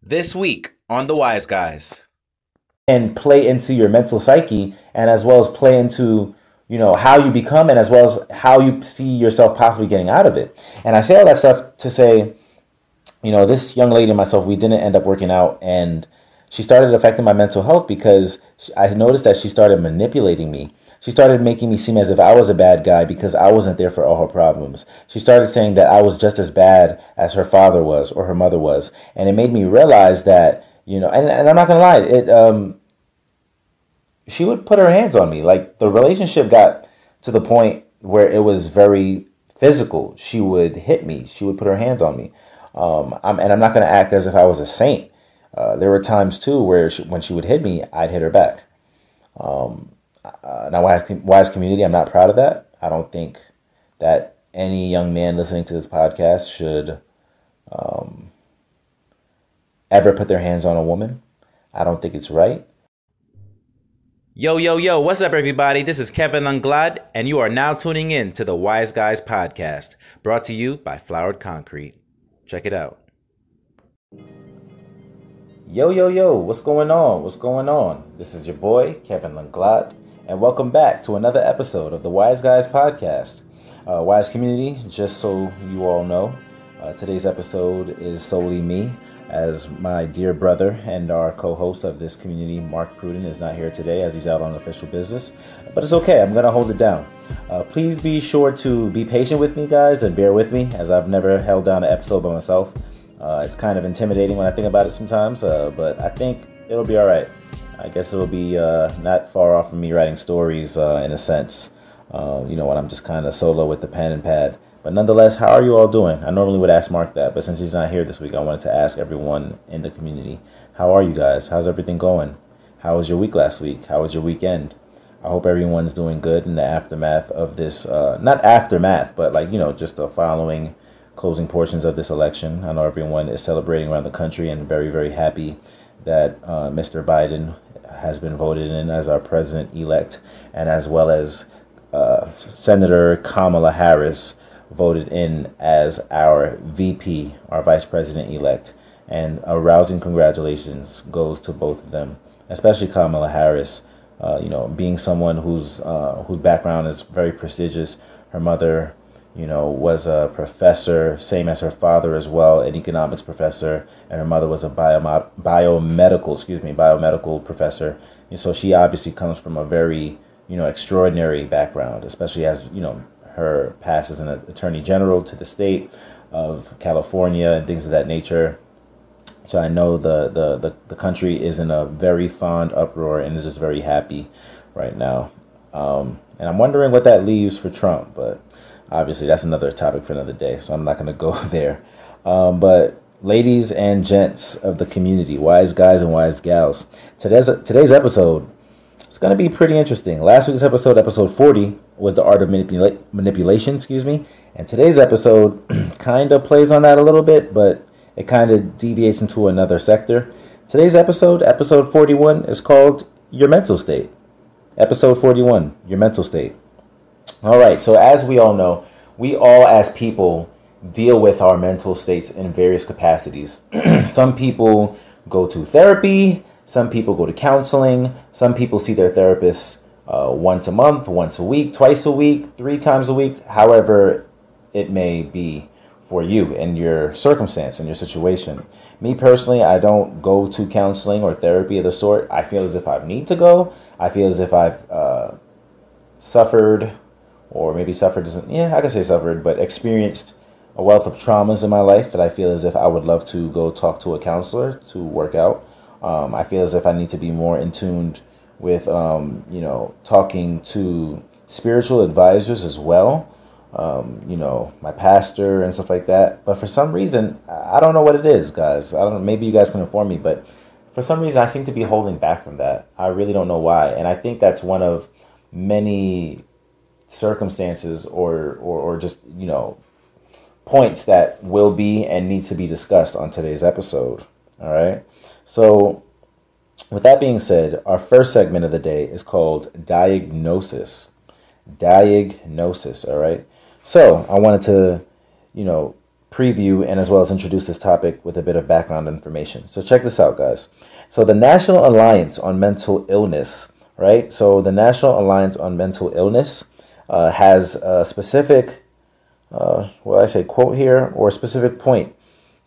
This week on The Wise Guys. And play into your mental psyche, and as well as play into how you become, and as well as how you see yourself possibly getting out of it. And I say all that stuff to say, this young lady and myself, we didn't end up working out, and she started affecting my mental health because I noticed that she started manipulating me. She started making me seem as if I was a bad guy because I wasn't there for all her problems. She started saying that I was just as bad as her father was or her mother was. And it made me realize that, and I'm not going to lie, she would put her hands on me. Like, the relationship got to the point where it was very physical. She would hit me. She would put her hands on me. And I'm not going to act as if I was a saint. There were times, too, where when she would hit me, I'd hit her back. Now, wise community, I'm not proud of that. I don't think that any young man listening to this podcast should ever put their hands on a woman. I don't think it's right. Yo, what's up, everybody? This is Kevin Unglad, and you are now tuning in to the Wise Guys podcast, brought to you by Flowered Concrete. Check it out. Yo, what's going on? What's going on? This is your boy, Kevin Unglad, and welcome back to another episode of the Wise Guys podcast. Wise community, just so you all know, today's episode is solely me, as my dear brother and our co-host of this community, Mark Pruden, is not here today as he's out on official business. But it's okay, I'm going to hold it down. Please be sure to be patient with me, guys, and bear with me, as I've never held down an episode by myself. It's kind of intimidating when I think about it sometimes, but I think it'll be all right. I guess it'll be not far off from me writing stories in a sense, when I'm just kind of solo with the pen and pad. But nonetheless, how are you all doing? I normally would ask Mark that, but since he's not here this week, I wanted to ask everyone in the community, how are you guys? How's everything going? How was your week last week? How was your weekend? I hope everyone's doing good in the aftermath of this, not aftermath, but just the following closing portions of this election. I know everyone is celebrating around the country and very, very happy that Mr. Biden has been voted in as our president-elect, and as well as Senator Kamala Harris voted in as our VP, our Vice President-elect. And a rousing congratulations goes to both of them, especially Kamala Harris, being someone whose background is very prestigious. Her mother, was a professor, same as her father as well, an economics professor, and her mother was a biomedical professor. And so she obviously comes from a very, extraordinary background, especially as, her past as an attorney general to the state of California and things of that nature. So I know the country is in a very fond uproar and is just very happy right now. And I'm wondering what that leaves for Trump, but obviously that's another topic for another day, so I'm not going to go there. But ladies and gents of the community, wise guys and wise gals, today's episode, it's going to be pretty interesting. Last week's episode 40, was the art of manipulation, and today's episode kind of plays on that a little bit, but it kind of deviates into another sector. Today's episode 41, is called Your Mental State. Episode 41, Your Mental State. All right, so as we all know, we all as people deal with our mental states in various capacities. Some people go to therapy, some people go to counseling, some people see their therapists once a month, once a week, twice a week, 3 times a week, however it may be for you and your circumstance and your situation. Me personally, I don't go to counseling or therapy of the sort. I feel as if I need to go. I feel as if I've suffered, or maybe suffered isn't, I can say suffered, but experienced a wealth of traumas in my life that I feel as if I would love to go talk to a counselor to work out. I feel as if I need to be more in tune with, talking to spiritual advisors as well, my pastor and stuff like that. But for some reason, I don't know what it is, guys. I don't know, maybe you guys can inform me, but for some reason, I seem to be holding back from that. I really don't know why. And I think that's one of many circumstances or just, points that will be and needs to be discussed on today's episode. All right. So with that being said, our first segment of the day is called Diagnosis. All right. So I wanted to, preview and as well as introduce this topic with a bit of background information. So check this out, guys. So the National Alliance on Mental Illness, right? So the National Alliance on Mental Illness has a specific, quote here, or a specific point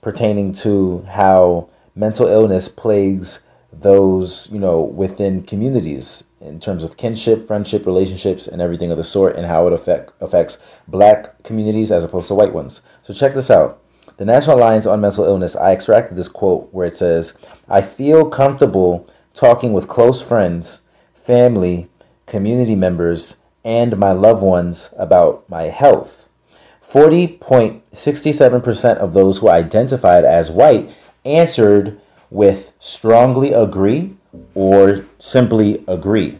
pertaining to how mental illness plagues those, within communities in terms of kinship, friendship, relationships, and everything of the sort, and how it affects black communities as opposed to white ones. So check this out. The National Alliance on Mental Illness, I extracted this quote where it says, "I feel comfortable talking with close friends, family, community members, and my loved ones about my health. 40.67% of those who identified as white answered with strongly agree or simply agree,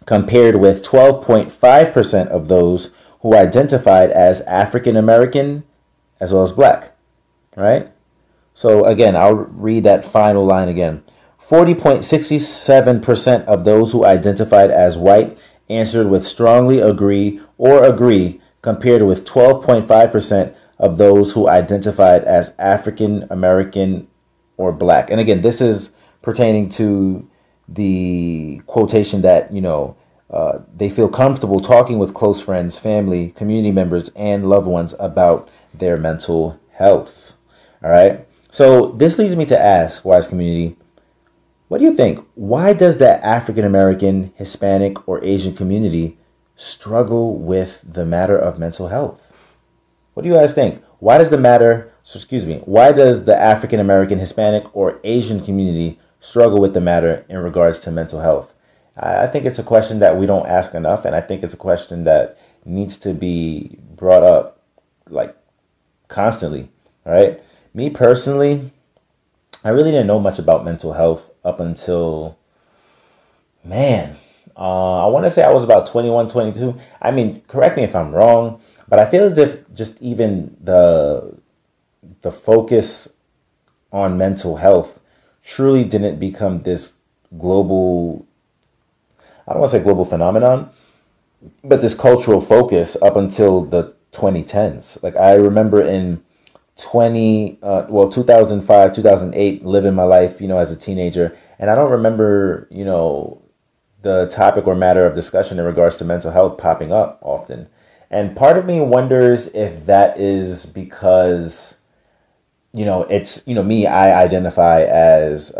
compared with 12.5% of those who identified as African American as well as black." Right? So again, I'll read that final line again. 40.67% of those who identified as white answered with strongly agree or agree, compared with 12.5% of those who identified as African American or black. And again, this is pertaining to the quotation that, they feel comfortable talking with close friends, family, community members, and loved ones about their mental health. All right. So this leads me to ask, wise community, what do you think? Why does the African American, Hispanic, or Asian community struggle with the matter of mental health? What do you guys think? Why does why does the African American, Hispanic, or Asian community struggle with the matter in regards to mental health? I think it's a question that we don't ask enough, and I think it's a question that needs to be brought up constantly. All right. Me personally, I really didn't know much about mental health up until, I want to say I was about 21, 22. I mean, correct me if I'm wrong, but I feel as if just even the focus on mental health truly didn't become this global, I don't want to say global phenomenon, but this cultural focus up until the 2010s. Like I remember in 2005, 2008, living my life, as a teenager. And I don't remember, the topic or matter of discussion in regards to mental health popping up often. And part of me wonders if that is because, it's, me, I identify as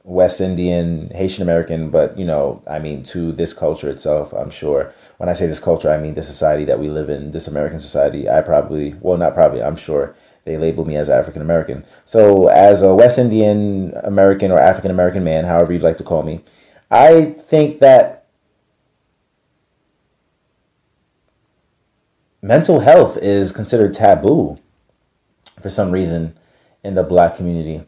West Indian, Haitian American, but, to this culture itself, I'm sure. When I say this culture, I mean the society that we live in, this American society. I'm sure they label me as African American. So as a West Indian American or African American man, however you'd like to call me, I think that mental health is considered taboo for some reason in the black community.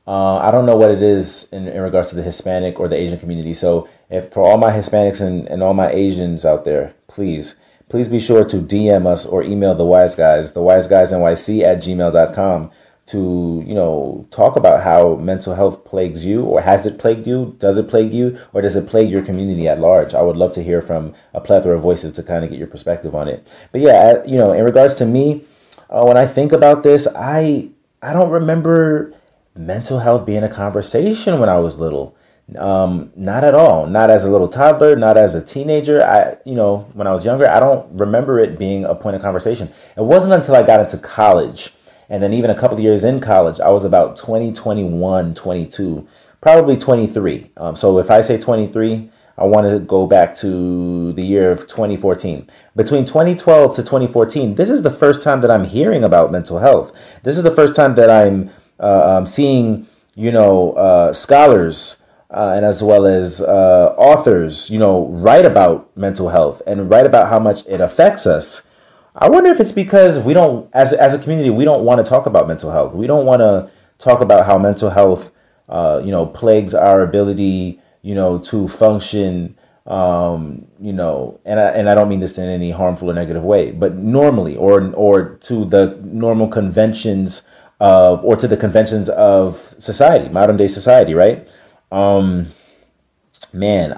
I don't know what it is in regards to the Hispanic or the Asian community. So if for all my Hispanics and all my Asians out there, please be sure to DM us or email the Wise Guys, thewiseguysnyc@gmail.com to, talk about how mental health plagues you, or has it plagued you? Does it plague you? Or does it plague your community at large? I would love to hear from a plethora of voices to kind of get your perspective on it. But yeah, in regards to me, when I think about this, I don't remember mental health being a conversation when I was little. Not at all. Not as a little toddler, not as a teenager. When I was younger, I don't remember it being a point of conversation. It wasn't until I got into college, and then even a couple of years in college, I was about 20, 21, 22, probably 23. So if I say 23, I want to go back to the year of 2014. Between 2012 to 2014, this is the first time that I'm hearing about mental health. This is the first time that I'm seeing, scholars and as well as authors, write about mental health and write about how much it affects us. I wonder if it's because we don't, as a community, we don't want to talk about mental health. We don't want to talk about how mental health, plagues our ability, to function, and I don't mean this in any harmful or negative way, but normally, or to the normal conventions or to the conventions of society, modern day society, right? Man,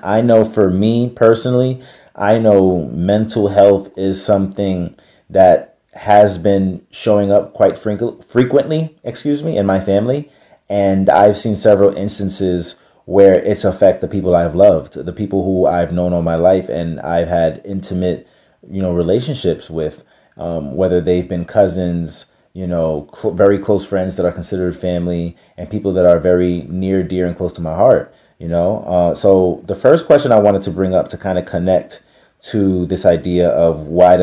I know for me personally, I know mental health is something that has been showing up quite frequently, in my family. And I've seen several instances where it's affect the people I've loved, the people who I've known all my life and I've had intimate, relationships with, whether they've been cousins, very close friends that are considered family, and people that are very near, dear, and close to my heart. So the first question I wanted to bring up to kind of connect to this idea of why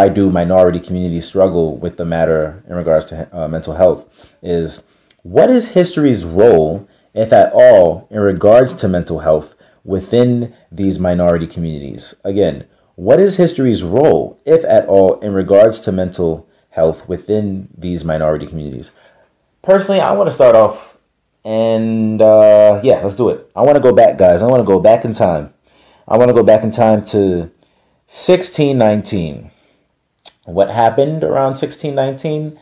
do minority communities struggle with the matter in regards to mental health is, what is history's role, if at all, in regards to mental health within these minority communities? Again, what is history's role, if at all, in regards to mental health within these minority communities? Personally, I want to start off and let's do it. I want to go back, guys. I want to go back in time. I want to go back in time to 1619. What happened around 1619?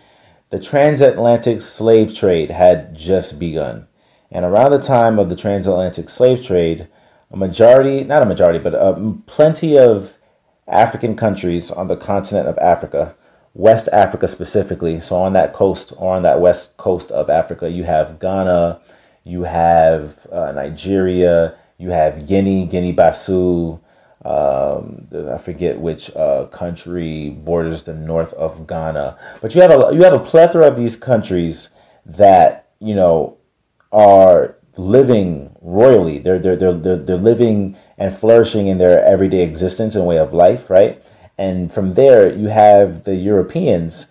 The transatlantic slave trade had just begun. And around the time of the transatlantic slave trade, plenty of African countries on the continent of Africa, West Africa specifically, so on that coast or on that west coast of Africa, you have Ghana, you have Nigeria, you have Guinea-Bissau, I forget which country borders the north of Ghana, but you have a plethora of these countries that are living royally. They're living and flourishing in their everyday existence and way of life, right? And from there, you have the Europeans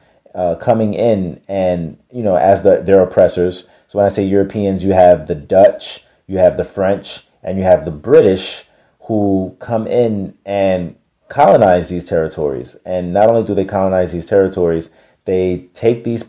coming in and as their oppressors. So when I say Europeans, you have the Dutch, you have the French, and you have the British, who come in and colonize these territories. And not only do they colonize these territories, they take these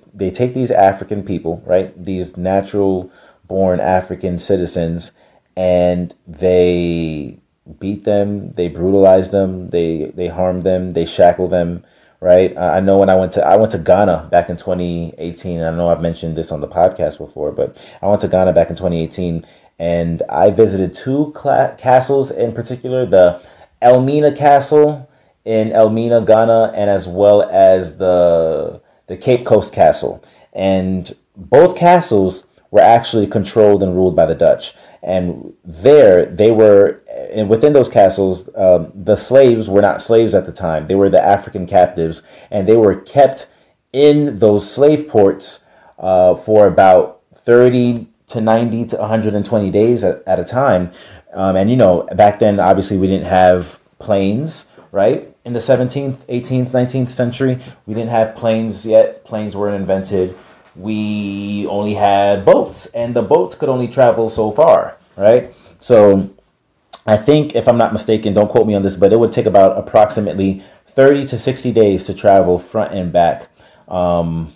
African people, right? These natural born African citizens, and they beat them, they brutalize them, they harm them, they shackle them, right? I know when I went to Ghana back in 2018. I know I've mentioned this on the podcast before, but I went to Ghana back in 2018. And I visited two castles in particular, the Elmina Castle in Elmina, Ghana, and as well as the Cape Coast Castle. And both castles were actually controlled and ruled by the Dutch. And within those castles, the slaves were not slaves at the time. They were the African captives, and they were kept in those slave ports for about 30 to 90 to 120 days at a time. And back then, obviously, we didn't have planes, right? In the 17th, 18th, 19th century, we didn't have planes yet. Planes weren't invented. We only had boats, and the boats could only travel so far, right? So I think, if I'm not mistaken, don't quote me on this, but it would take about approximately 30 to 60 days to travel front and back. I'm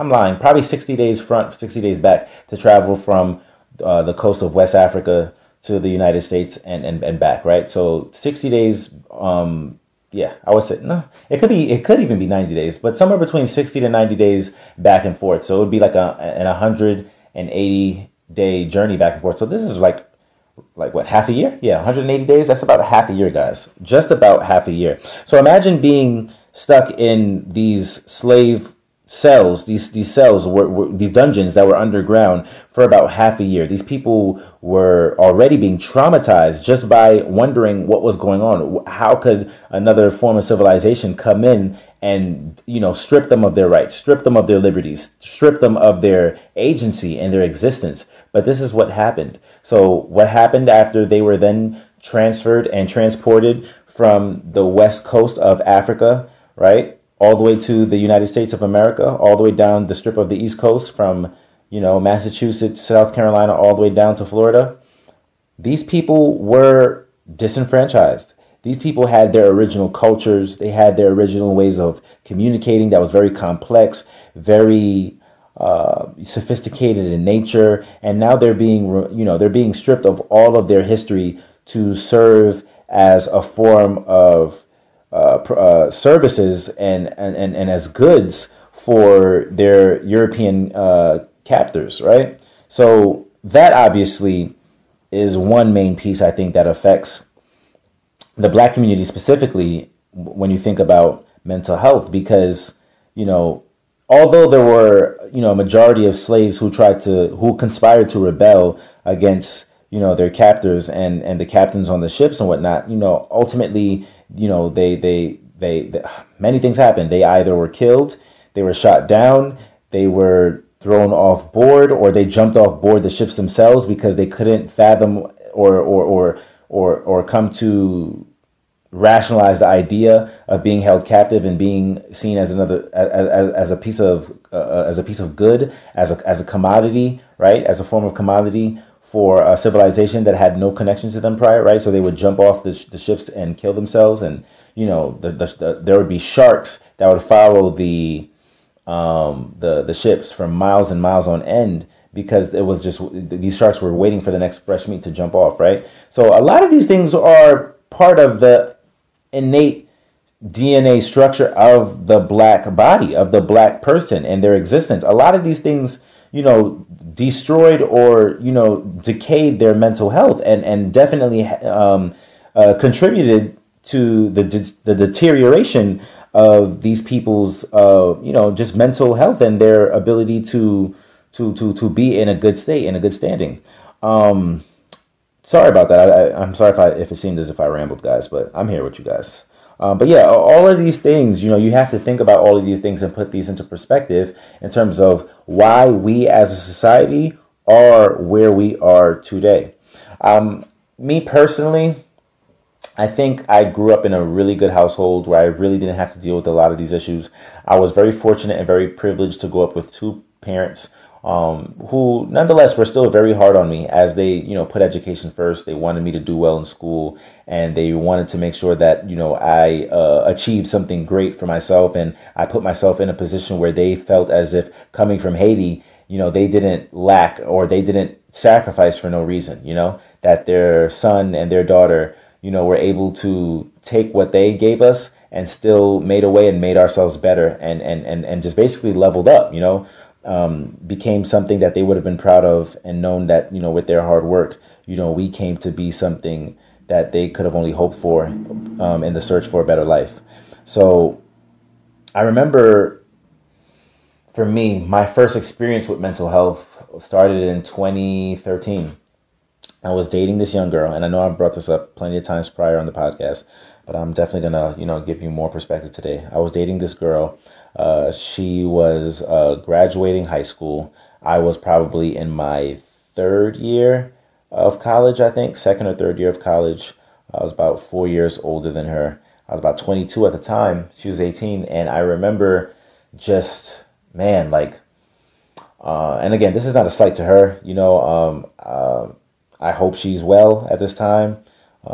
lying, probably 60 days front, 60 days back, to travel from the coast of West Africa to the United States and back, right? So 60 days, I would say, no, it could even be 90 days, but somewhere between 60 to 90 days back and forth. So it would be like an 180-day journey back and forth. So this is like what, half a year? Yeah, 180 days. That's about half a year, guys. Just about half a year. So imagine being stuck in these slave cells, these cells, were these dungeons that were underground for about half a year. These people were already being traumatized just by wondering what was going on. How could another form of civilization come in and strip them of their rights, strip them of their liberties, strip them of their agency and their existence? But this is what happened. So what happened after they were then transferred and transported from the west coast of Africa, right, all the way to the United States of America, all the way down the strip of the East Coast from, Massachusetts, South Carolina, all the way down to Florida? These people were disenfranchised. These people had their original cultures. They had their original ways of communicating that was very complex, very sophisticated in nature. And now they're being stripped of all of their history to serve as a form of services and as goods for their European captors, right? So that obviously is one main piece, I think, that affects the Black community specifically when you think about mental health because, although there were, a majority of slaves who conspired to rebel against, their captors and the captains on the ships and whatnot, ultimately, they many things happened. They either were killed, they were shot down, they were thrown off board, or they jumped off board the ships themselves because they couldn't fathom or come to rationalize the idea of being held captive and being seen as as a piece of good, as a commodity, right? As a form of commodity for a civilization that had no connection to them prior, right? So they would jump off the ships and kill themselves, and there would be sharks that would follow the ships for miles and miles on end, because it was just, these sharks were waiting for the next fresh meat to jump off, right? So a lot of these things are part of the innate DNA structure of the black body, of the black person and their existence. A lot of these things, destroyed or, decayed their mental health and definitely contributed to the deterioration of these people's, just mental health and their ability to be in a good state, in a good standing. Sorry about that. I'm sorry if it seemed as if I rambled, guys, but I'm here with you guys. But yeah, all of these things, you have to think about all of these things and put these into perspective in terms of why we as a society are where we are today. Me personally, I think I grew up in a really good household where I really didn't have to deal with a lot of these issues. I was very fortunate and very privileged to grow up with two parents who nonetheless were still very hard on me, as they, put education first. They wanted me to do well in school, and they wanted to make sure that, I achieved something great for myself, and I put myself in a position where they felt as if, coming from Haiti, they didn't lack or they didn't sacrifice for no reason, that their son and their daughter, were able to take what they gave us and still made a way and made ourselves better and just basically leveled up, became something that they would have been proud of, and known that, with their hard work, we came to be something that they could have only hoped for in the search for a better life. So I remember, for me, my first experience with mental health started in 2013. I was dating this young girl, and I know I've brought this up plenty of times prior on the podcast, but I'm definitely gonna, give you more perspective today. I was dating this girl. She was graduating high school. I was probably in my third year of college, I think, second or third year of college. I was about 4 years older than her. I was about 22 at the time. She was 18, and I remember just, man, like, and again, this is not a slight to her, I hope she's well at this time,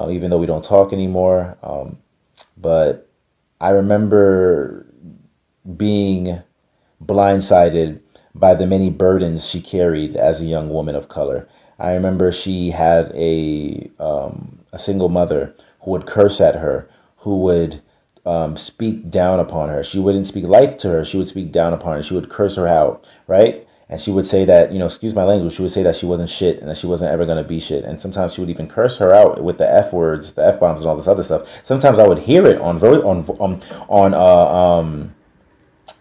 even though we don't talk anymore. But I remember being blindsided by the many burdens she carried as a young woman of color. I remember she had a single mother who would curse at her, who would speak down upon her. She wouldn't speak life to her. She would speak down upon her. She would curse her out, right? And she would say that, excuse my language, she would say that she wasn't shit and that she wasn't ever going to be shit. And sometimes she would even curse her out with the F words, the F bombs and all this other stuff. Sometimes I would hear it on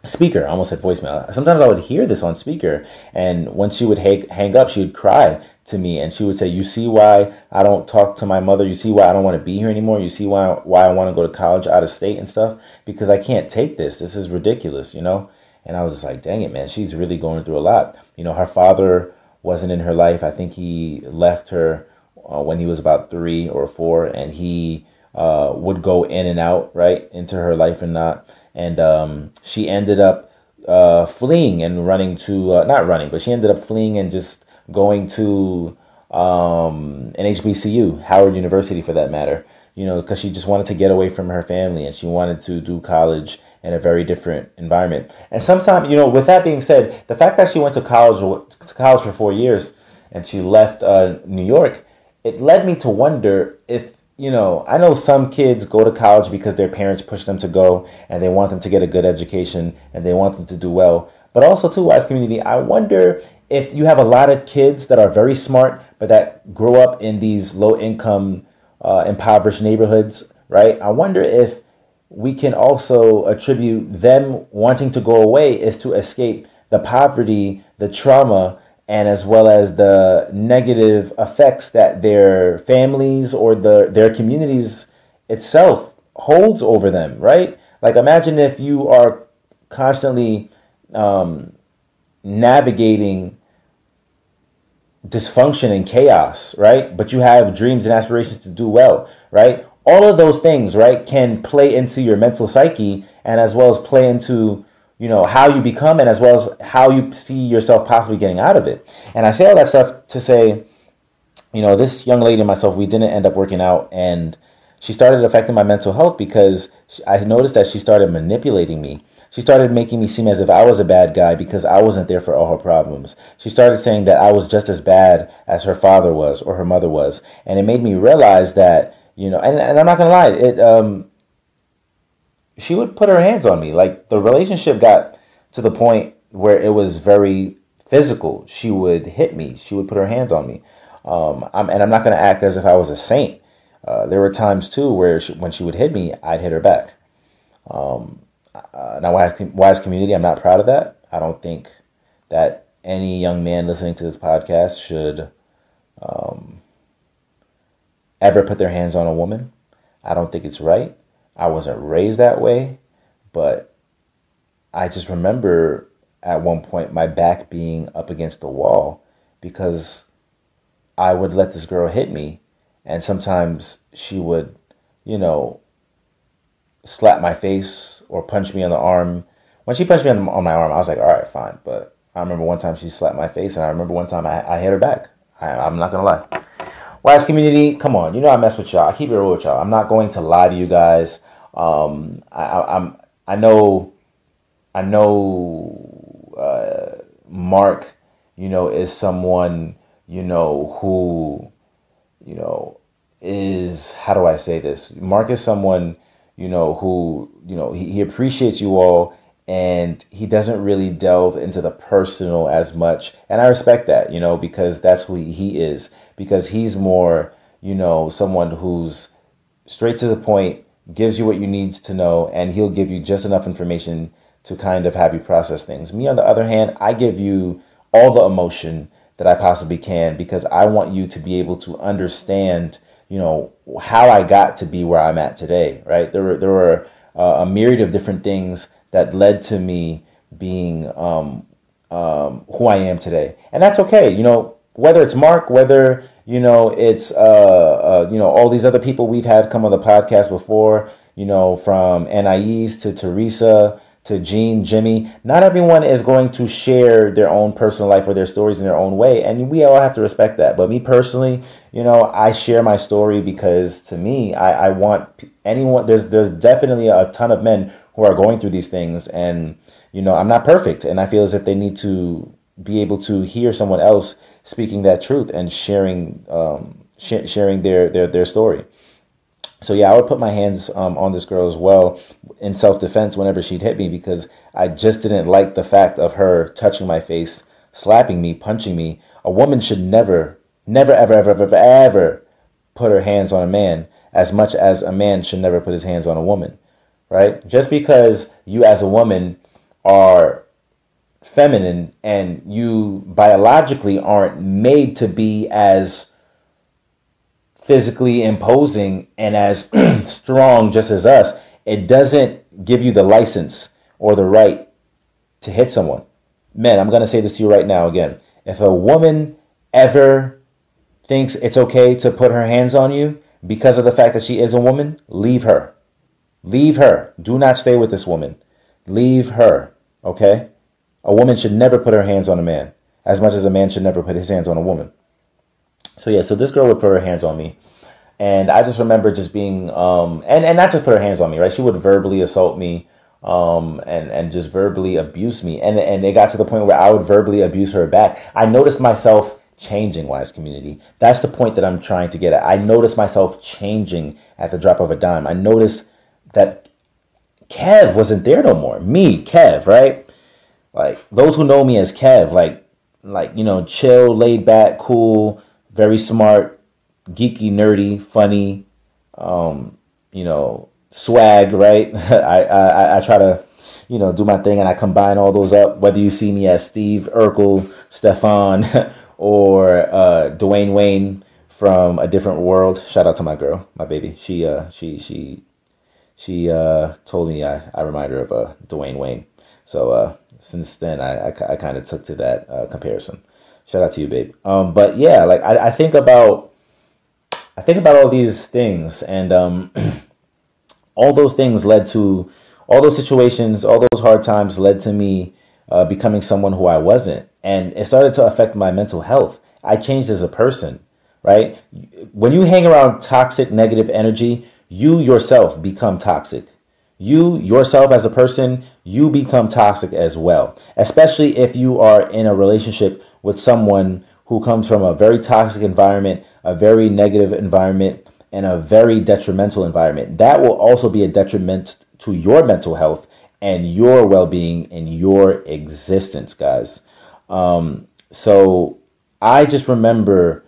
speaker. I almost said voicemail. Sometimes I would hear this on speaker. And when she would hang up, she would cry to me, and she would say, "You see why I don't talk to my mother? You see why I don't want to be here anymore? You see why I want to go to college out of state and stuff? Because I can't take this. This is ridiculous, And I was just like, dang it, man, she's really going through a lot. Her father wasn't in her life. I think he left her when he was about 3 or 4, and he would go in and out, right, into her life and not. And she ended up fleeing and running to, not running, but she ended up fleeing and just going to an HBCU, Howard University for that matter, because she just wanted to get away from her family, and she wanted to do college in a very different environment. And sometimes, with that being said, the fact that she went to college for 4 years and she left New York, it led me to wonder if, I know some kids go to college because their parents push them to go and they want them to get a good education and they want them to do well. But also, too, Wise Community, I wonder if you have a lot of kids that are very smart, but that grow up in these low-income, impoverished neighborhoods, right? I wonder if we can also attribute them wanting to go away is to escape the poverty, the trauma, and as well as the negative effects that their families or their communities itself holds over them, right? Like imagine if you are constantly navigating dysfunction and chaos, right? But you have dreams and aspirations to do well, right? All of those things, right, can play into your mental psyche and as well as play into, how you become and as well as how you see yourself possibly getting out of it. And I say all that stuff to say, this young lady and myself, we didn't end up working out, and she started affecting my mental health because I noticed that she started manipulating me. She started making me seem as if I was a bad guy because I wasn't there for all her problems. She started saying that I was just as bad as her father was or her mother was. And it made me realize that, and I'm not going to lie, she would put her hands on me. Like the relationship got to the point where it was very physical. She would hit me. She would put her hands on me. And I'm not going to act as if I was a saint. There were times too where when she would hit me, I'd hit her back. Now, wise community, I'm not proud of that. I don't think that any young man listening to this podcast should ever put their hands on a woman. I don't think it's right. I wasn't raised that way, but I just remember at one point my back being up against the wall because I would let this girl hit me, and sometimes she would, slap my face or punch me on the arm. When she punched me on my arm, I was like, all right, fine. But I remember one time she slapped my face, and I remember one time I hit her back. I'm not going to lie. Wise community, come on. I mess with y'all. I keep it real with y'all. I'm not going to lie to you guys. I know Mark, is someone, who, is, how do I say this? Mark is someone, who, he appreciates you all, and he doesn't really delve into the personal as much. And I respect that, because that's who he is, because he's more, someone who's straight to the point, gives you what you need to know, and he'll give you just enough information to kind of have you process things. Me, on the other hand, I give you all the emotion that I possibly can because I want you to be able to understand, how I got to be where I'm at today, right? There were a myriad of different things that led to me being who I am today. And that's okay. Whether it's Mark, whether, it's, all these other people we've had come on the podcast before, from Anais to Teresa to Jean, Jimmy, not everyone is going to share their own personal life or their stories in their own way. And we all have to respect that. But me personally, I share my story because to me, I want anyone, there's definitely a ton of men who are going through these things. And, I'm not perfect. And I feel as if they need to be able to hear someone else speaking that truth and sharing their story. So yeah, I would put my hands on this girl as well in self-defense whenever she'd hit me because I just didn't like the fact of her touching my face, slapping me, punching me. A woman should never, ever, ever, ever put her hands on a man as much as a man should never put his hands on a woman, right? Just because you as a woman are feminine and you biologically aren't made to be as physically imposing and as strong just as us, it doesn't give you the license or the right to hit someone. Men, I'm going to say this to you right now again. If a woman ever thinks it's okay to put her hands on you because of the fact that she is a woman, leave her. Leave her. Do not stay with this woman. Leave her, okay? A woman should never put her hands on a man as much as a man should never put his hands on a woman. So yeah, so this girl would put her hands on me. And I just remember just being, and not just put her hands on me, right? She would verbally assault me and just verbally abuse me. And it got to the point where I would verbally abuse her back. I noticed myself changing, Wise community. That's the point that I'm trying to get at. I noticed myself changing at the drop of a dime. I noticed that Kev wasn't there no more. Me, Kev, right? Like, those who know me as Kev, like chill, laid back, cool, very smart, geeky, nerdy, funny, swag, right? I try to, do my thing, and I combine all those up. Whether you see me as Steve Urkel, Stefan, or Dwayne Wayne from A Different World. Shout out to my girl, my baby. She told me I remind her of Dwayne Wayne. So since then, I kind of took to that comparison. Shout out to you, babe. But yeah, like I think about all these things, and all those things led to all those situations, all those hard times led to me becoming someone who I wasn't, and it started to affect my mental health. I changed as a person, right? When you hang around toxic, negative energy, you yourself become toxic. You yourself as a person, you become toxic as well, especially if you are in a relationship with someone who comes from a very toxic environment, a very negative environment, and a very detrimental environment. That will also be a detriment to your mental health and your well-being and your existence, guys. So I just remember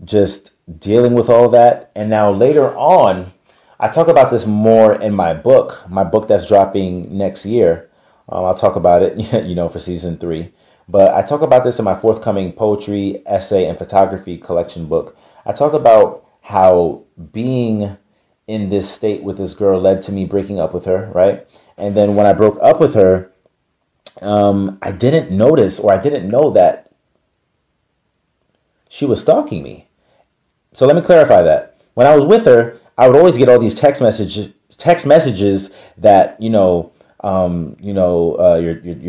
just dealing with all that. And now later on, I talk about this more in my book that's dropping next year. I'll talk about it, for season 3. But I talk about this in my forthcoming poetry, essay, and photography collection book. I talk about how being in this state with this girl led to me breaking up with her, right? And then when I broke up with her, I didn't notice, or I didn't know that she was stalking me. So let me clarify that. When I was with her, I would always get all these text messages that, you're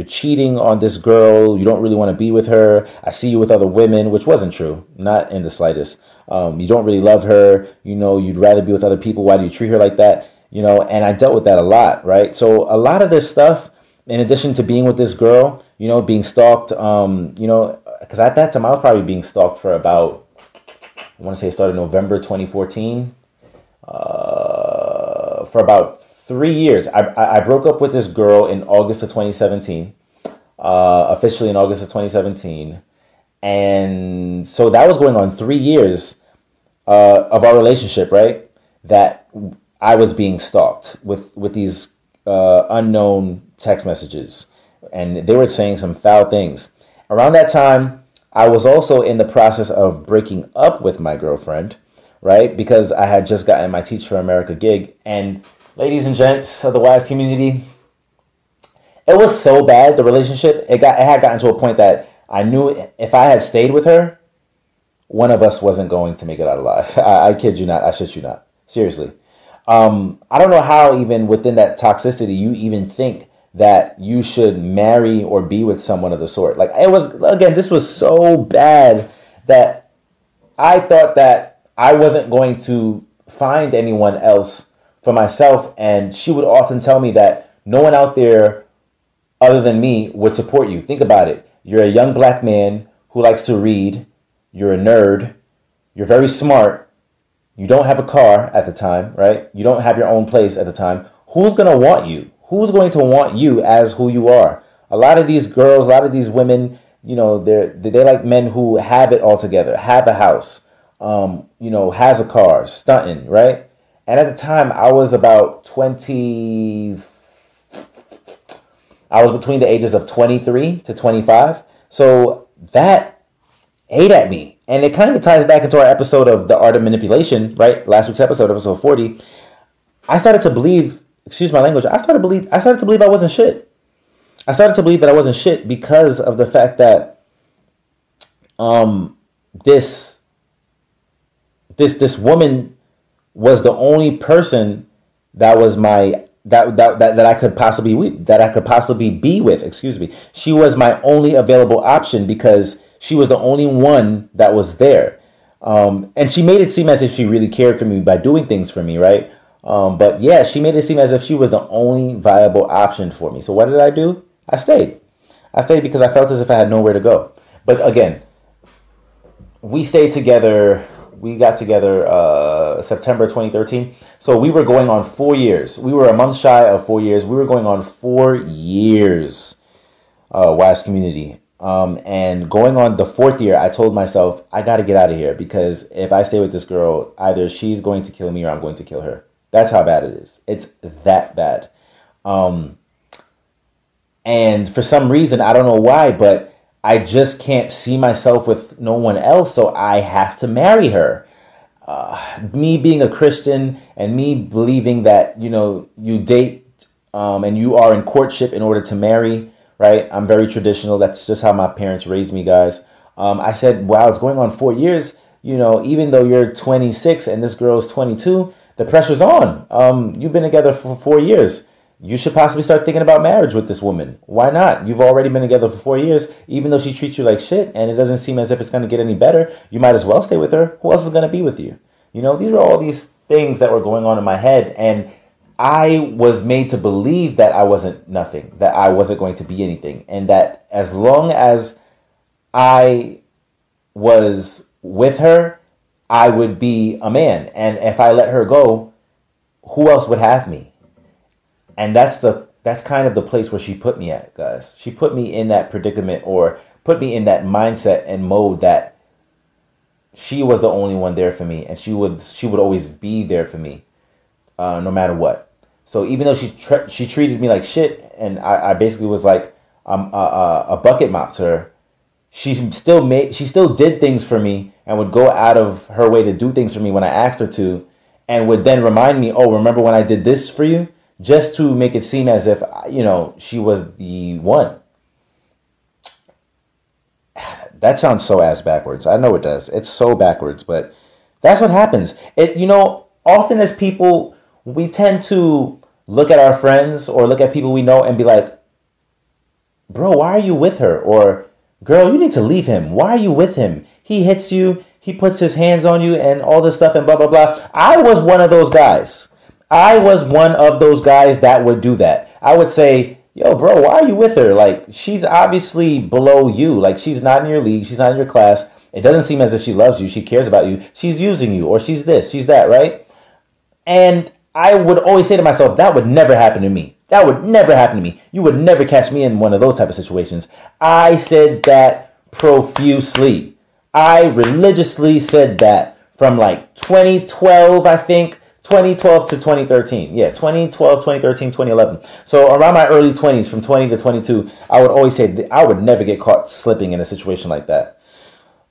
cheating on this girl. You don't really want to be with her. I see you with other women, which wasn't true, not in the slightest. You don't really love her. You'd rather be with other people. Why do you treat her like that? And I dealt with that a lot, right? So a lot of this stuff, in addition to being with this girl, being stalked, because at that time I was probably being stalked for about, I want to say it started November 2014, for about 3 years. I broke up with this girl in August of 2017, officially in August of 2017. And so that was going on 3 years of our relationship, right? That I was being stalked with these unknown text messages. And they were saying some foul things. Around that time, I was also in the process of breaking up with my girlfriend, right? Because I had just gotten my Teach for America gig. And ladies and gents of the Wise community, it was so bad, the relationship. It had gotten to a point that I knew if I had stayed with her, one of us wasn't going to make it out alive. I kid you not. I shit you not. Seriously. I don't know how even within that toxicity you even think that you should marry or be with someone of the sort. Like, it was, again, this was so bad that I thought that I wasn't going to find anyone else for myself. And she would often tell me that no one out there other than me would support you. Think about it. You're a young black man who likes to read. You're a nerd. You're very smart. You don't have a car at the time, right? You don't have your own place at the time. Who's going to want you? Who's going to want you as who you are? A lot of these girls, a lot of these women, they like men who have it all together, have a house, has a car, stunting, right? And at the time, I was about 20. I was between the ages of 23 to 25. So that ate at me. And it kind of ties back into our episode of The Art of Manipulation, right? Last week's episode 40. I started to believe, excuse my language, I started to believe I wasn't shit. I started to believe that I wasn't shit because of the fact that this woman was the only person that was that I could possibly be with. Excuse me. She was my only available option because she was the only one that was there. And she made it seem as if she really cared for me by doing things for me, right? But yeah, she made it seem as if she was the only viable option for me. So what did I do? I stayed. I stayed because I felt as if I had nowhere to go. But again, we stayed together. We got together September 2013. So we were going on 4 years. We were a month shy of 4 years. We were going on 4 years, Wise community. And going on the 4th year, I told myself, I got to get out of here because if I stay with this girl, either she's going to kill me or I'm going to kill her. That's how bad it is. It's that bad. Um, and for some reason, I don't know why, but I just can't see myself with no one else, so I have to marry her. Me being a Christian and me believing that, you date and you are in courtship in order to marry, right? I'm very traditional. That's just how my parents raised me, guys. I said, wow, it's going on 4 years. Even though you're 26 and this girl's 22, the pressure's on. You've been together for 4 years. You should possibly start thinking about marriage with this woman. Why not? You've already been together for 4 years. Even though she treats you like shit and it doesn't seem as if it's going to get any better, you might as well stay with her. Who else is going to be with you? These are all these things that were going on in my head. And I was made to believe that I wasn't nothing, that I wasn't going to be anything. And that as long as I was with her, I would be a man. And if I let her go, who else would have me? And that's kind of the place where she put me at, guys. She put me in that predicament, or put me in that mindset and mode that she was the only one there for me, and she would always be there for me, no matter what. So even though she treated me like shit, and I basically was like a bucket mop to her, she still did things for me and would go out of her way to do things for me when I asked her to, and would then remind me, oh, remember when I did this for you? Just to make it seem as if, she was the one. That sounds so ass backwards. I know it does. It's so backwards, but that's what happens. Often as people, we tend to look at our friends or look at people we know and be like, bro, why are you with her? Or, girl, you need to leave him. Why are you with him? He hits you, he puts his hands on you and all this stuff and blah, blah, blah. I was one of those guys. That would do that. I would say, yo, bro, why are you with her? Like, she's obviously below you. Like, she's not in your league. She's not in your class. It doesn't seem as if she loves you. She cares about you. She's using you, or she's this, she's that, right? And I would always say to myself, that would never happen to me. That would never happen to me. You would never catch me in one of those type of situations. I said that profusely. I religiously said that from like 2012, I think, 2012 to 2013. Yeah, 2012, 2013, 2011. So around my early 20s, from 20 to 22, I would always say that I would never get caught slipping in a situation like that.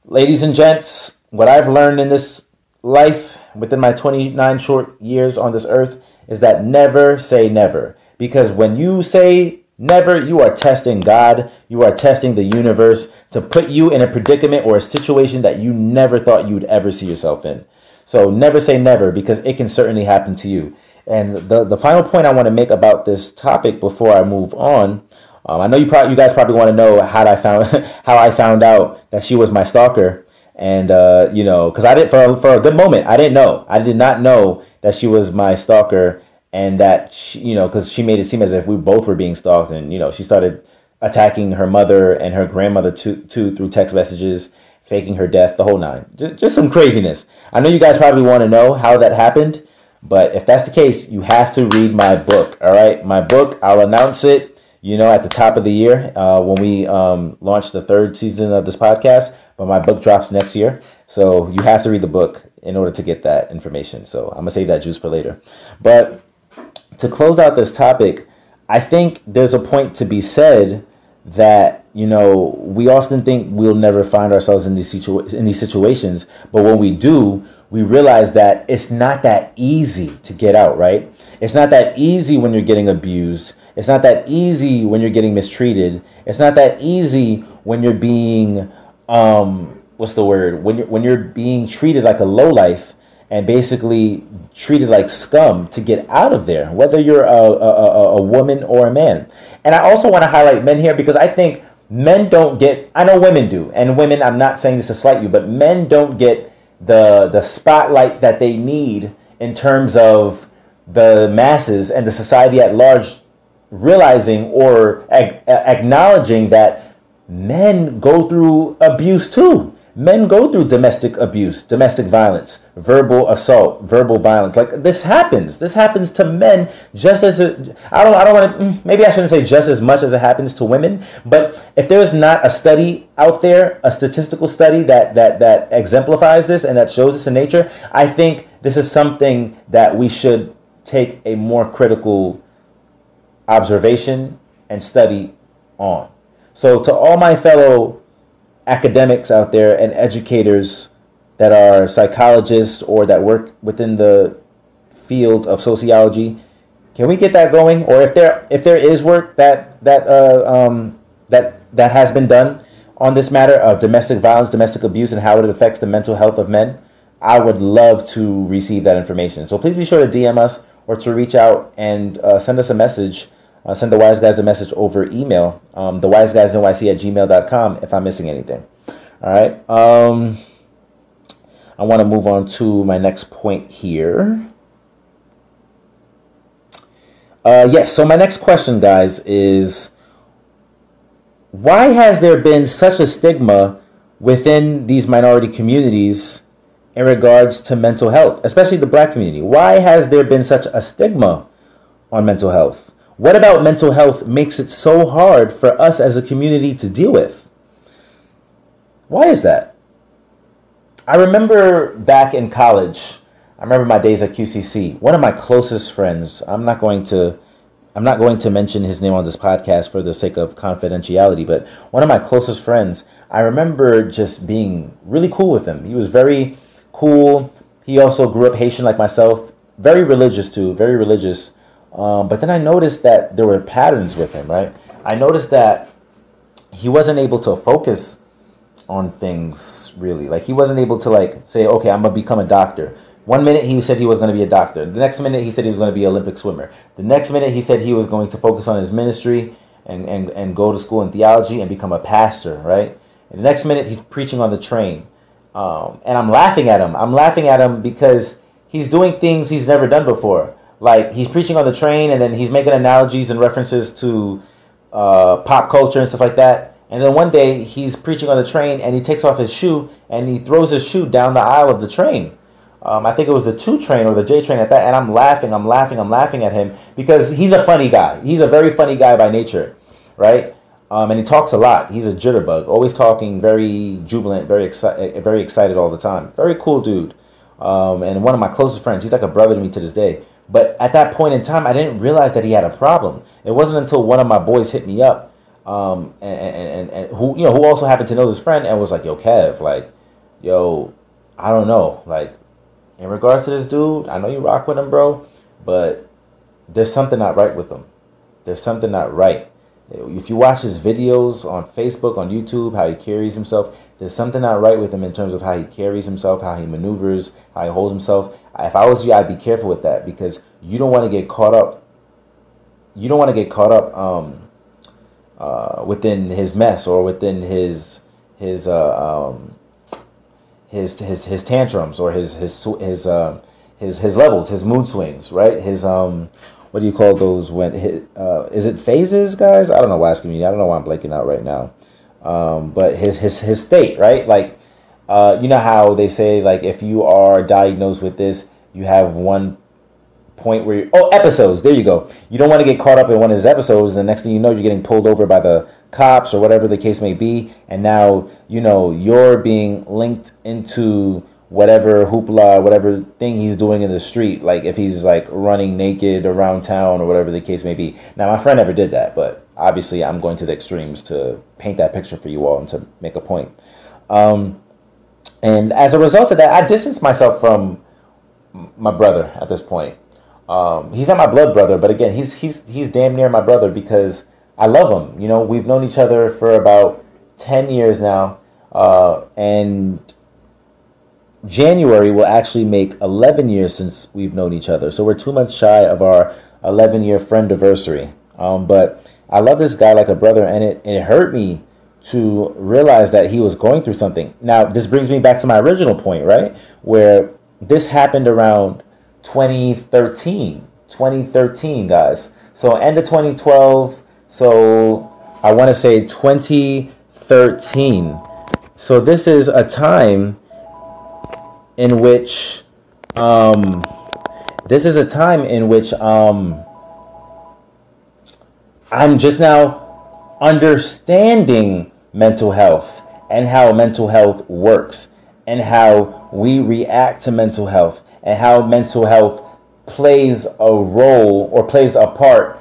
Ladies and gents, what I've learned in this life, within my 29 short years on this earth, is that never say never. Because when you say never, you are testing God, you are testing the universe to put you in a predicament or a situation that you never thought you would ever see yourself in. So never say never, because it can certainly happen to you. And the final point I want to make about this topic before I move on, I know you guys probably want to know how I found out that she was my stalker, and because I did for a good moment I did not know that she was my stalker, and that because she made it seem as if we both were being stalked, and she started attacking her mother and her grandmother too through text messages, faking her death, the whole nine. Just some craziness. I know you guys probably want to know how that happened, but if that's the case, you have to read my book, all right? My book, I'll announce it, at the top of the year when we launch the 3rd season of this podcast, but my book drops next year, so you have to read the book in order to get that information. So I'm going to save that juice for later. But to close out this topic, I think there's a point to be said that we often think we'll never find ourselves in these situations, but when we do, we realize that it's not that easy to get out, right? It's not that easy when you're getting abused. It's not that easy when you're getting mistreated. It's not that easy when you're being when you're being treated like a lowlife and basically treated like scum to get out of there, whether you're a woman or a man. And I also want to highlight men here, because I think men don't get, I know women do, and women, I'm not saying this to slight you, but men don't get the spotlight that they need in terms of the masses and the society at large realizing or acknowledging that men go through abuse too. Men go through domestic abuse, domestic violence, verbal assault, verbal violence. Like, this happens. This happens to men just as I don't want to, maybe I shouldn't say just as much as it happens to women, but if there is not a study out there, a statistical study that exemplifies this and that shows this in nature, I think this is something that we should take a more critical observation and study on. So to all my fellow academics out there and educators that are psychologists or that work within the field of sociology, can we get that going? Or if there is work that has been done on this matter of domestic violence, domestic abuse, and how it affects the mental health of men, I would love to receive that information. So please be sure to DM us or to reach out and send us a message. Send the Wise Guys a message over email, thewiseguysnyc@gmail.com if I'm missing anything. All right. I want to move on to my next point here. Yes, so my next question, guys, is why has there been such a stigma within these minority communities in regards to mental health, especially the Black community? Why has there been such a stigma on mental health? What about mental health makes it so hard for us as a community to deal with? Why is that? I remember back in college, I remember my days at QCC. One of my closest friends, I'm not going to mention his name on this podcast for the sake of confidentiality, but one of my closest friends, I remember just being really cool with him. He was very cool. He also grew up Haitian like myself, very religious too, very religious. But then I noticed that there were patterns with him, right? I noticed that he wasn't able to focus on things really. Like he wasn't able to say, okay, I'm going to become a doctor. One minute he said he was going to be a doctor. The next minute he said he was going to be an Olympic swimmer. The next minute he said he was going to focus on his ministry and go to school in theology and become a pastor, right? And the next minute he's preaching on the train. And I'm laughing at him. I'm laughing at him because he's doing things he's never done before. Like he's preaching on the train and then he's making analogies and references to pop culture and stuff like that. And then one day he's preaching on the train and he takes off his shoe and he throws his shoe down the aisle of the train. I think it was the 2 train or the J train at that. And I'm laughing at him because he's a funny guy. He's a very funny guy by nature, right? And he talks a lot. He's a jitterbug, always talking, very jubilant, very excited all the time. Very cool dude. And one of my closest friends. He's like a brother to me to this day. But at that point in time, I didn't realize that he had a problem. It wasn't until one of my boys hit me up, and who also happened to know this friend and was like, "Yo, Kev, I don't know, in regards to this dude, I know you rock with him, bro, but there's something not right with him. There's something not right. If you watch his videos on Facebook, on YouTube, how he carries himself, there's something not right with him in terms of how he carries himself, how he maneuvers, how he holds himself. If I was you, I'd be careful with that because you don't want to get caught up. You don't want to get caught up within his mess or within his tantrums or his levels, his mood swings, right? His what do you call those when is it phases, guys? I don't know why asking me. I don't know why I'm blanking out right now. But his state, right? You know how they say if you are diagnosed with this, you have one point where episodes. There you go. You don't want to get caught up in one of his episodes, and the next thing you know, you're getting pulled over by the cops or whatever the case may be, and now you're being linked into whatever hoopla, whatever thing he's doing in the street, if he's running naked around town or whatever the case may be. Now, my friend never did that, but obviously I'm going to the extremes to paint that picture for you all and to make a point. And as a result of that, I distanced myself from my brother at this point. He's not my blood brother, but again, he's damn near my brother because I love him. We've known each other for about 10 years now, and January will actually make 11 years since we've known each other. So we're 2 months shy of our 11-year friend-iversary. But I love this guy like a brother, and it hurt me to realize that he was going through something. Now, this brings me back to my original point, right? Where this happened around 2013, guys. So end of 2012. So I want to say 2013. So this is a time in which I'm just now understanding mental health and how mental health works and how we react to mental health and how mental health plays a role or plays a part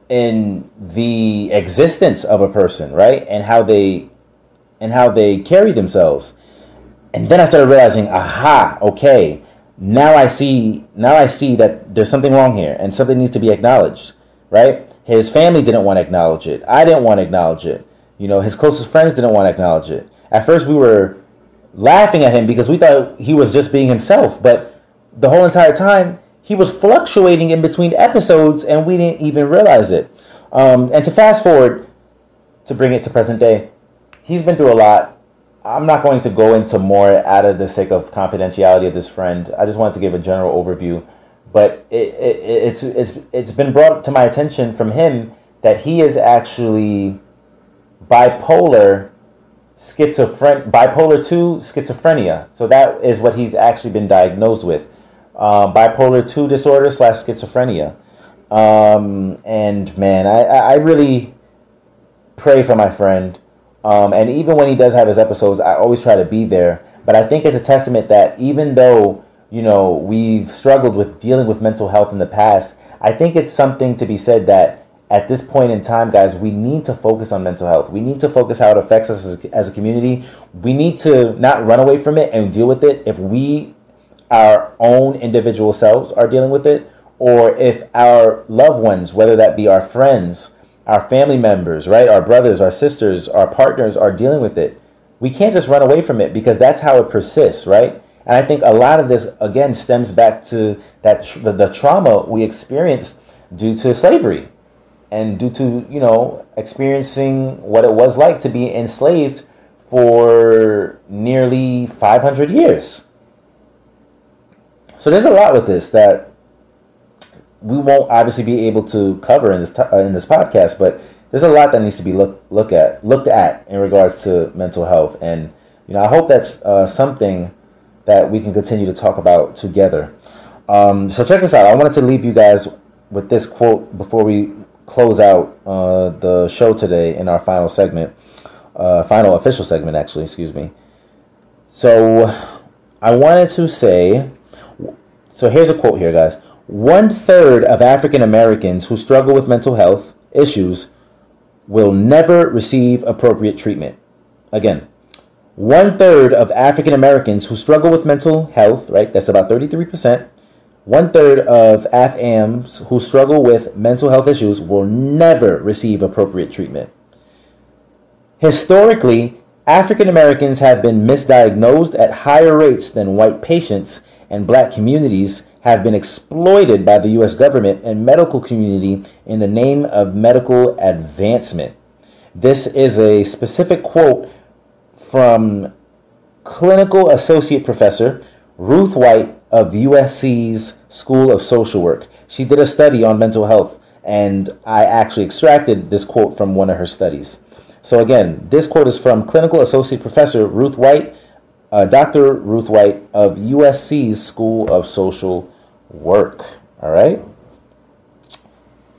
in the existence of a person, right? And how they carry themselves. And then I started realizing, aha, okay, now I see that there's something wrong here and something needs to be acknowledged, right? His family didn't want to acknowledge it. I didn't want to acknowledge it. You know, his closest friends didn't want to acknowledge it. At first we were laughing at him because we thought he was just being himself, but the whole entire time he was fluctuating in between episodes and we didn't even realize it. And to fast forward, to bring it to present day, he's been through a lot. I'm not going to go into more out of the sake of confidentiality of this friend. I just wanted to give a general overview. But it's been brought to my attention from him that he is actually bipolar 2 schizophrenia. So that is what he's actually been diagnosed with. Bipolar 2 disorder / schizophrenia. And man, I really pray for my friend. And even when he does have his episodes, I always try to be there. But I think it's a testament that even though, you know, we've struggled with dealing with mental health in the past, I think it's something to be said that at this point in time, guys, we need to focus on mental health. We need to focus how it affects us as a community. We need to not run away from it and deal with it if we, our own individual selves, are dealing with it, or if our loved ones, whether that be our friends, our family members, right, our brothers, our sisters, our partners, are dealing with it. We can't just run away from it because that's how it persists, right? And I think a lot of this, again, stems back to that the trauma we experienced due to slavery and due to, you know, experiencing what it was like to be enslaved for nearly 500 years. So there's a lot with this that we won't obviously be able to cover in this podcast, but there's a lot that needs to be looked at in regards to mental health. And, you know, I hope that's something that we can continue to talk about together. So check this out. I wanted to leave you guys with this quote before we close out the show today in our final segment, final official segment, actually, excuse me. So I wanted to say, so here's a quote here, guys. 1/3 of African Americans who struggle with mental health issues will never receive appropriate treatment. Again, 1/3 of African Americans who struggle with mental health, right? That's about 33%. 1/3 of AFAMs who struggle with mental health issues will never receive appropriate treatment. Historically, African Americans have been misdiagnosed at higher rates than white patients, and black communities have been exploited by the U.S. government and medical community in the name of medical advancement. This is a specific quote from Clinical Associate Professor Ruth White of USC's School of Social Work. She did a study on mental health, and I actually extracted this quote from one of her studies. So again, this quote is from Clinical Associate Professor Ruth White, Dr. Ruth White of USC's School of Social Work. All right?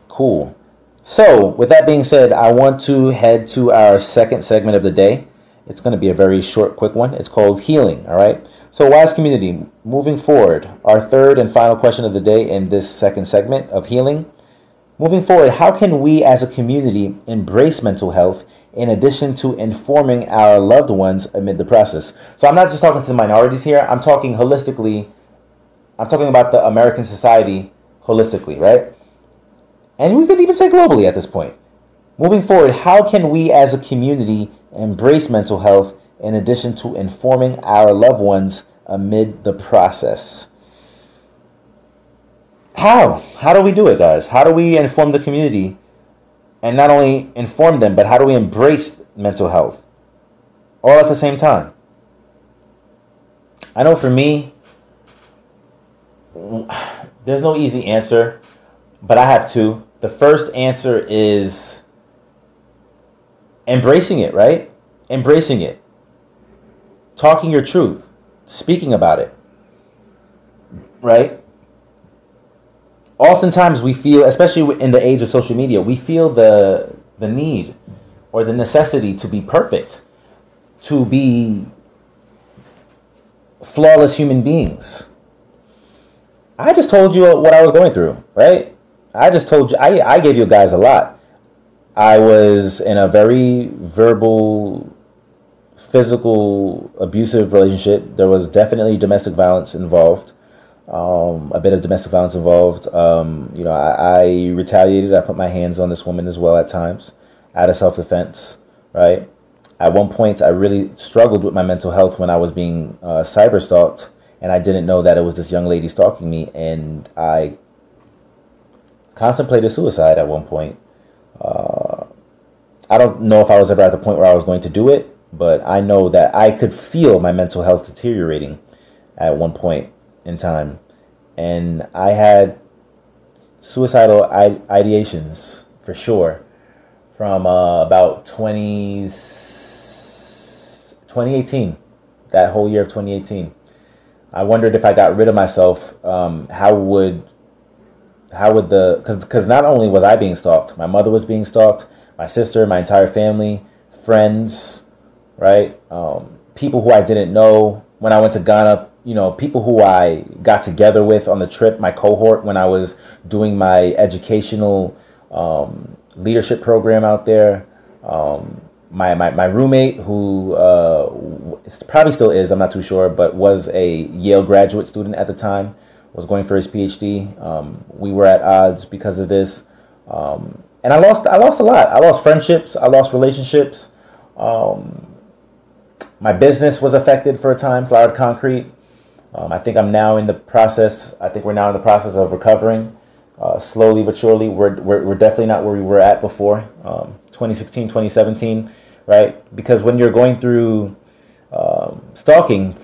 Cool. So, with that being said, I want to head to our second segment of the day. It's going to be a very short, quick one. It's called Healing. All right? So, Wise Community, moving forward, our third and final question of the day in this second segment of Healing. Moving forward, how can we as a community embrace mental health in addition to informing our loved ones amid the process? So I'm not just talking to the minorities here. I'm talking holistically. I'm talking about the American society holistically, right? And we could even say globally at this point. Moving forward, how can we as a community embrace mental health in addition to informing our loved ones amid the process? How? How do we do it, guys? How do we inform the community? And not only inform them, but how do we embrace mental health all at the same time? I know for me, there's no easy answer, but I have two. The first answer is embracing it, right? Embracing it. Talking your truth. Speaking about it. Right? Oftentimes we feel, especially in the age of social media, we feel the need or the necessity to be perfect, to be flawless human beings. I just told you what I was going through, right? I just told you, I gave you guys a lot. I was in a very verbal, physical, abusive relationship. There was definitely domestic violence involved. A bit of domestic violence involved. I retaliated. I put my hands on this woman as well at times, out of self-defense, right? At one point, I really struggled with my mental health when I was being cyber stalked, and I didn't know that it was this young lady stalking me, and I contemplated suicide at one point. I don't know if I was ever at the point where I was going to do it, but I know that I could feel my mental health deteriorating at one point in time. And I had suicidal ideations for sure from about 2018, that whole year of 2018. I wondered if I got rid of myself, how would because not only was I being stalked, my mother was being stalked, my sister, my entire family, friends, right? People who I didn't know when I went to Ghana, people who I got together with on the trip, my cohort when I was doing my educational leadership program out there. My roommate, who probably still is, I'm not too sure, but was a Yale graduate student at the time, was going for his PhD. We were at odds because of this. And I lost a lot. I lost friendships. I lost relationships. My business was affected for a time, Flowered Concrete. I think we're now in the process of recovering, slowly but surely. We're definitely not where we were at before, 2016, 2017, right? Because when you're going through stalking,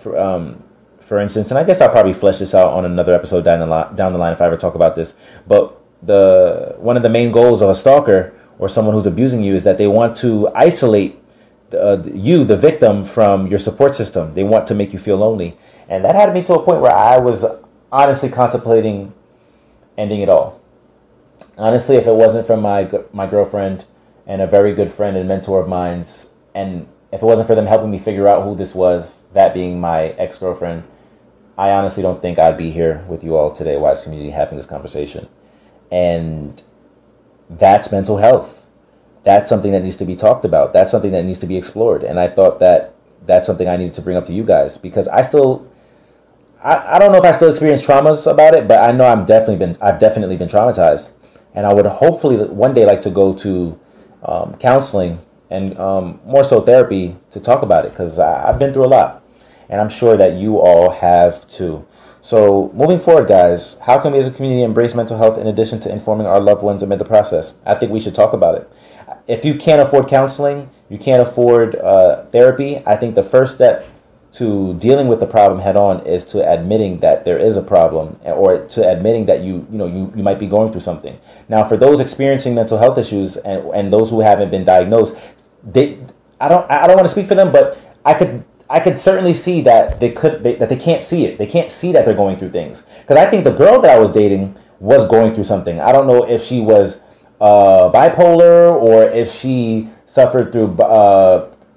for instance, and I guess I'll probably flesh this out on another episode down the line if I ever talk about this, but one of the main goals of a stalker or someone who's abusing you is that they want to isolate you, the victim, from your support system. They want to make you feel lonely. And that had me to a point where I was honestly contemplating ending it all. Honestly, if it wasn't for my girlfriend and a very good friend and mentor of mine's, and if it wasn't for them helping me figure out who this was, that being my ex-girlfriend, I honestly don't think I'd be here with you all today, Wise Community, having this conversation. And that's mental health. That's something that needs to be talked about. That's something that needs to be explored. And I thought that that's something I needed to bring up to you guys, because I don't know if I still experience traumas about it, but I know I've definitely been traumatized. And I would hopefully one day like to go to counseling and more so therapy to talk about it, because I've been through a lot. And I'm sure that you all have too. So moving forward, guys, how can we as a community embrace mental health in addition to informing our loved ones amid the process? I think we should talk about it. If you can't afford counseling, you can't afford therapy, I think the first step to dealing with the problem head on is to admitting that there is a problem, or to admitting that you might be going through something. Now, for those experiencing mental health issues and those who haven't been diagnosed, I don't want to speak for them, but I could certainly see that they can't see it. They can't see that they're going through things. Because I think the girl that I was dating was going through something. I don't know if she was bipolar or if she suffered through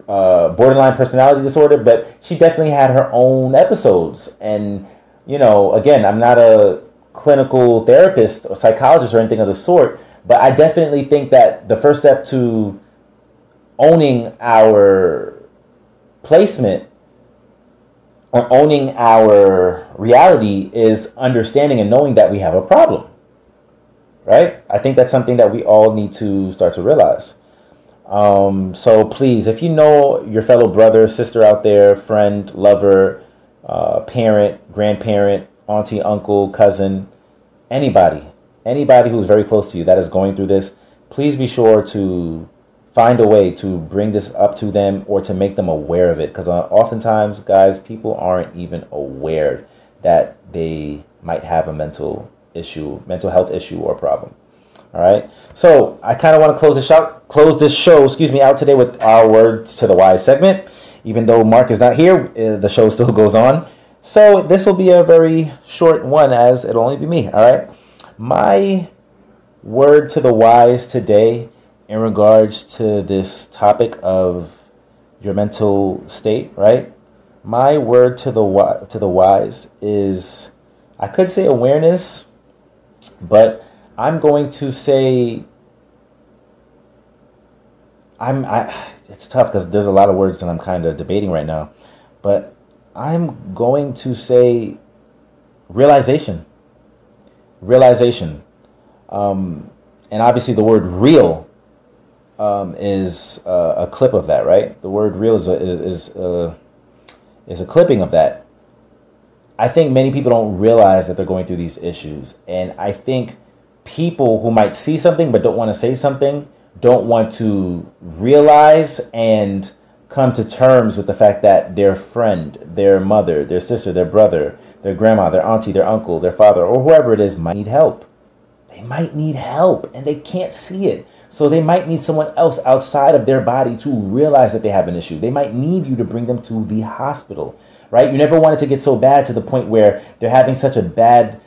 borderline personality disorder, but she definitely had her own episodes. And, again, I'm not a clinical therapist or psychologist or anything of the sort, but I definitely think that the first step to owning our placement or owning our reality is understanding and knowing that we have a problem, right? I think that's something that we all need to start to realize. So please, if you know your fellow brother, sister out there, friend, lover, parent, grandparent, auntie, uncle, cousin, anybody who's very close to you that is going through this, please be sure to find a way to bring this up to them or to make them aware of it. Because oftentimes, guys, people aren't even aware that they might have a mental health issue or problem. All right. So I kind of want to close this show out today with our words to the wise segment. Even though Mark is not here, the show still goes on. So this will be a very short one, as it'll only be me. All right. My word to the wise today, in regards to this topic of your mental state, right? My word to the wise is I could say awareness, but I'm going to say it's tough because there's a lot of words that I'm kind of debating right now, but I'm going to say realization. Realization. And obviously the word real is a clip of that, right? The word real is a clipping of that. I think many people don't realize that they're going through these issues. And I think people who might see something but don't want to say something don't want to realize and come to terms with the fact that their friend, their mother, their sister, their brother, their grandma, their auntie, their uncle, their father, or whoever it is might need help. They might need help and they can't see it. So they might need someone else outside of their body to realize that they have an issue. They might need you to bring them to the hospital, right? You never want it to get so bad to the point where they're having such a bad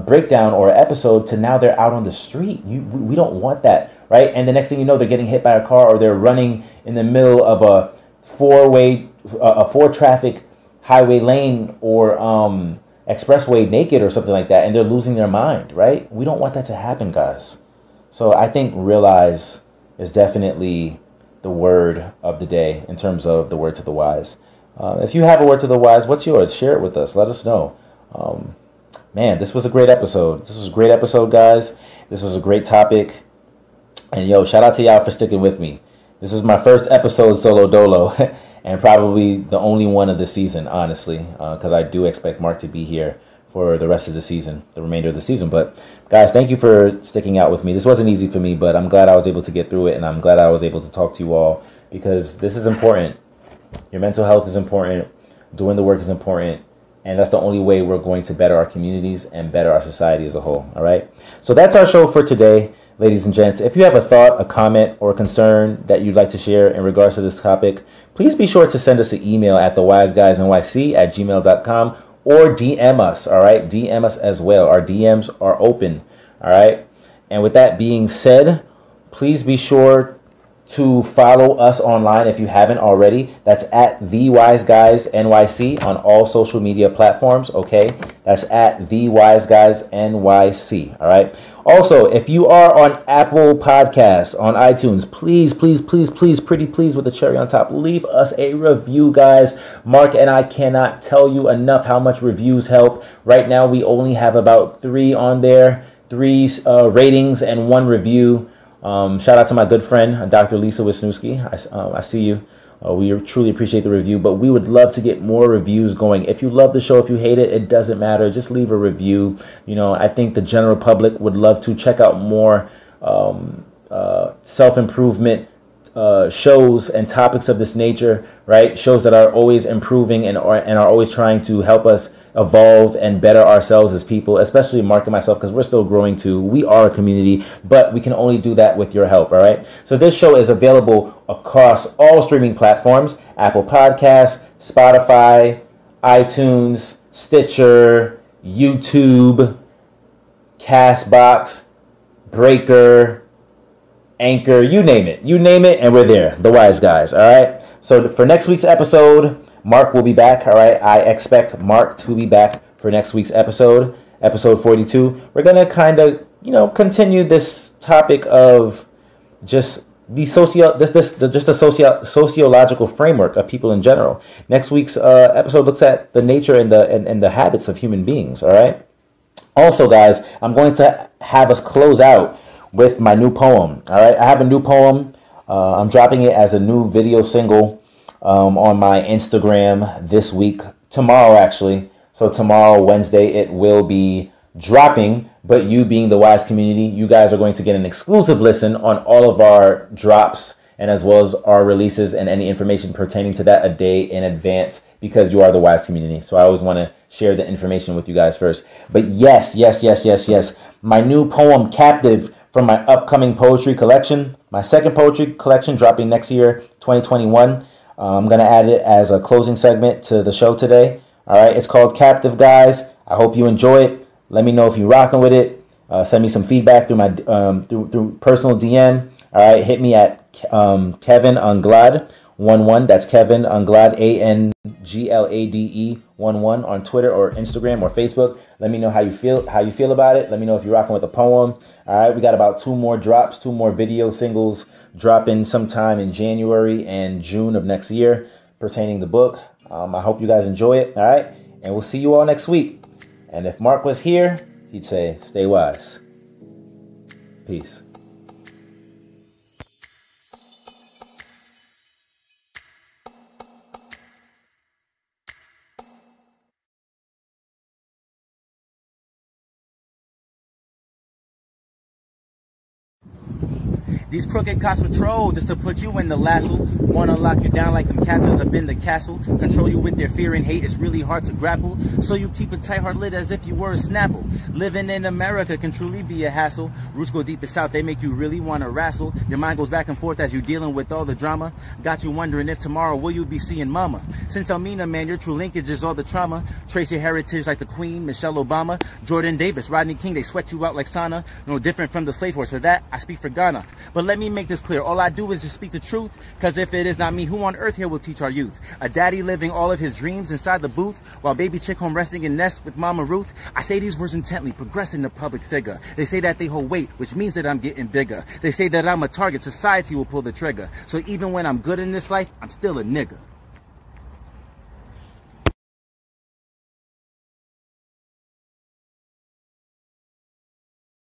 breakdown or episode to now they're out on the street. We don't want that, right? And the next thing you know, they're getting hit by a car or they're running in the middle of a four traffic highway lane or expressway naked or something like that, and they're losing their mind, right? We don't want that to happen, guys. So I think realize is definitely the word of the day in terms of the word to the wise. If you have a word to the wise, what's yours? Share it with us. Let us know. Man, this was a great episode. This was a great episode, guys. This was a great topic. And yo, shout out to y'all for sticking with me. This was my first episode solo dolo and probably the only one of the season, honestly, because I do expect Mark to be here for the rest of the season, the remainder of the season. But guys, thank you for sticking out with me. This wasn't easy for me, but I'm glad I was able to get through it, and I'm glad I was able to talk to you all because this is important. Your mental health is important. Doing the work is important. And that's the only way we're going to better our communities and better our society as a whole. All right. So that's our show for today, ladies and gents. If you have a thought, a comment, or a concern that you'd like to share in regards to this topic, please be sure to send us an email at thewiseguysnyc@gmail.com or DM us. All right. DM us as well. Our DMs are open. All right. And with that being said, please be sure to follow us online if you haven't already. That's at The Wise Guys NYC on all social media platforms, okay? That's at The Wise Guys NYC, all right? Also, if you are on Apple Podcasts, on iTunes, please, pretty please with the cherry on top, leave us a review, guys. Mark and I cannot tell you enough how much reviews help. Right now, we only have about 3 on there, 3 ratings and 1 review. Shout out to my good friend, Dr. Lisa Wisniewski. I see you. We truly appreciate the review, but we would love to get more reviews going. If you love the show, if you hate it, it doesn't matter. Just leave a review. You know, I think the general public would love to check out more self-improvement shows and topics of this nature, right? Shows that are always improving and are always trying to help us evolve and better ourselves as people, especially Mark and myself, because we're still growing too. We are a community, but we can only do that with your help, all right? So this show is available across all streaming platforms: Apple Podcasts, Spotify, iTunes, Stitcher, YouTube, Castbox, Breaker, Anchor, you name it, and we're there. The Wise Guys, all right? So for next week's episode, Mark will be back, all right? I expect Mark to be back for next week's episode 42. We're going to kind of, continue this topic of just the sociological framework of people in general. Next week's episode looks at the nature and the habits of human beings, all right? Also, guys, I'm going to have us close out with my new poem, all right? I have a new poem. I'm dropping it as a new video single on my Instagram this week, tomorrow actually. So tomorrow, Wednesday, it will be dropping, but you being the Wise community, you guys are going to get an exclusive listen on all of our drops and as well as our releases and any information pertaining to that a day in advance because you are the Wise community. So I always want to share the information with you guys first. But yes, my new poem, Captive, from my upcoming poetry collection, my second poetry collection dropping next year, 2021. I'm going to add it as a closing segment to the show today. All right, it's called Captive, guys. I hope you enjoy it. Let me know if you're rocking with it. Send me some feedback through my through personal DM. All right, hit me at Kevin Anglad 11. That's Kevin Anglad GLADE11 on Twitter or Instagram or Facebook. Let me know how you feel about it. Let me know if you're rocking with a poem. All right, we got about 2 more drops, 2 more video singles dropping sometime in January and June of next year pertaining to the book. I hope you guys enjoy it. All right, and we'll see you all next week. And if Mark was here, he'd say, stay wise. Peace. These crooked cops patrol just to put you in the lasso. Wanna lock you down like them captives up in the castle. Control you with their fear and hate, it's really hard to grapple. So you keep a tight hard lid as if you were a Snapple. Living in America can truly be a hassle. Roots go deep and south, they make you really wanna wrestle. Your mind goes back and forth as you're dealing with all the drama. Got you wondering if tomorrow will you be seeing mama. Since Elmina, man, your true linkage is all the trauma. Trace your heritage like the Queen, Michelle Obama, Jordan Davis, Rodney King, they sweat you out like sauna. No different from the slave horse, for that I speak for Ghana. But let me make this clear, all I do is just speak the truth, cause if it is not me, who on earth here will teach our youth? A daddy living all of his dreams inside the booth, while baby chick home resting in nest with Mama Ruth. I say these words intently, progressing the public figure. They say that they hold weight, which means that I'm getting bigger. They say that I'm a target, society will pull the trigger. So even when I'm good in this life, I'm still a nigga.